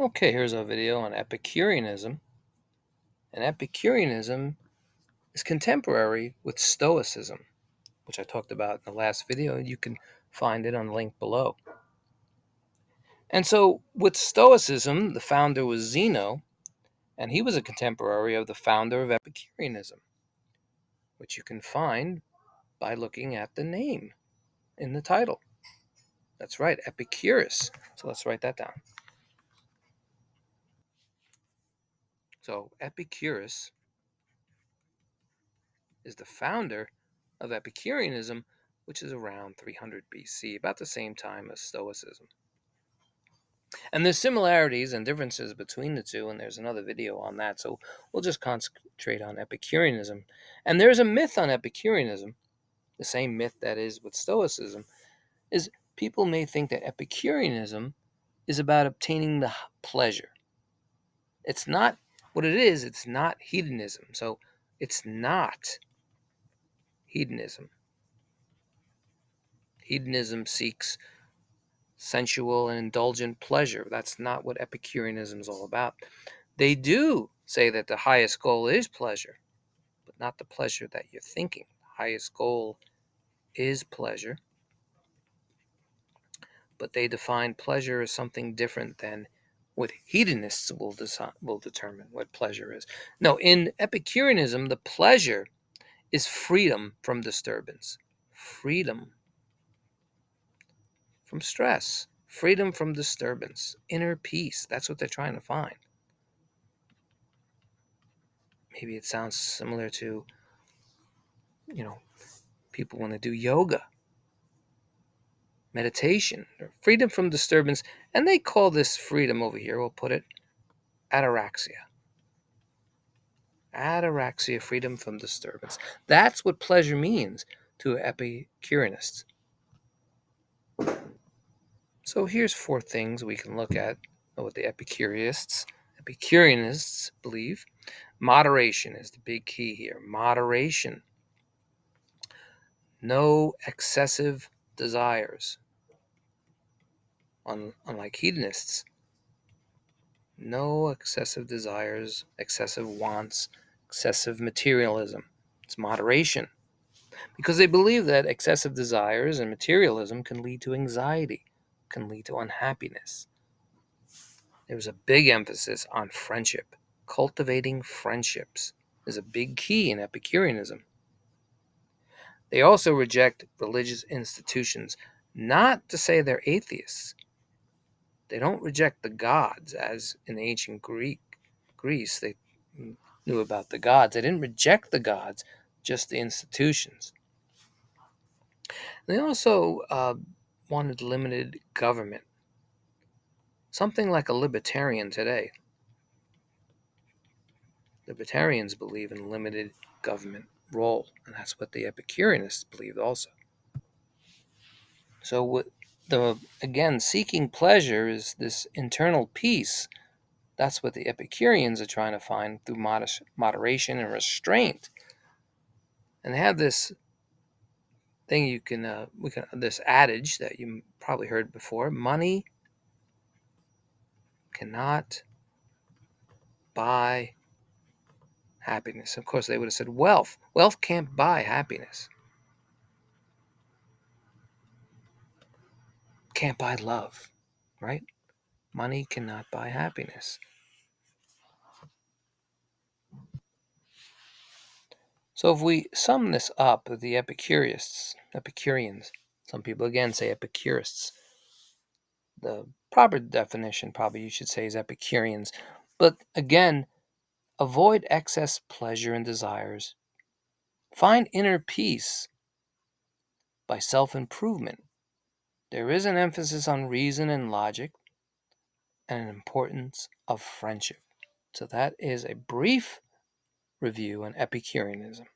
Okay, here's a video on Epicureanism. And Epicureanism is contemporary with Stoicism, which I talked about in the last video. You can find it on the link below. And so with Stoicism, the founder was Zeno, and he was a contemporary of the founder of Epicureanism, which you can find by looking at the name in the title. That's right, Epicurus. So let's write that down. So Epicurus is the founder of Epicureanism, which is around 300 BC, about the same time as Stoicism. And there's similarities and differences between the two, and there's another video on that, so we'll just concentrate on Epicureanism. And there's a myth on Epicureanism, the same myth that is with Stoicism, is people may think that Epicureanism is about obtaining the pleasure. It's not what it is, it's not hedonism. So it's not hedonism. Hedonism seeks sensual and indulgent pleasure. That's not what Epicureanism is all about. They do say that the highest goal is pleasure, but not the pleasure that you're thinking. The highest goal is pleasure, but they define pleasure as something different than what hedonists will determine what pleasure is. No, in Epicureanism, the pleasure is freedom from disturbance, freedom from stress, freedom from disturbance, inner peace. That's what they're trying to find. Maybe it sounds similar to, people want to do yoga, meditation, or freedom from disturbance. And they call this freedom over here, we'll put it, ataraxia. Ataraxia, freedom from disturbance. That's what pleasure means to Epicureanists. So here's 4 things we can look at what the Epicureanists believe. Moderation is the big key here. Moderation. No excessive desires. Unlike hedonists, no excessive desires, excessive wants, excessive materialism. It's moderation. Because they believe that excessive desires and materialism can lead to anxiety, can lead to unhappiness. There's a big emphasis on friendship. Cultivating friendships is a big key in Epicureanism. They also reject religious institutions, not to say they're atheists. They don't reject the gods, as in ancient Greece, they knew about the gods. They didn't reject the gods, just the institutions. They also wanted limited government, something like a libertarian today. Libertarians believe in limited government role, and that's what the Epicureanists believed also. So again, seeking pleasure is this internal peace. That's what the Epicureans are trying to find through moderation and restraint. And they have this thing this adage that you probably heard before: money cannot buy happiness. Of course, they would have said wealth. Wealth can't buy happiness. Can't buy love, right? Money cannot buy happiness. So if we sum this up, the Epicureans, some people again say Epicurists. The proper definition probably you should say is Epicureans. But again, avoid excess pleasure and desires. Find inner peace by self-improvement. There is an emphasis on reason and logic and an importance of friendship. So that is a brief review on Epicureanism.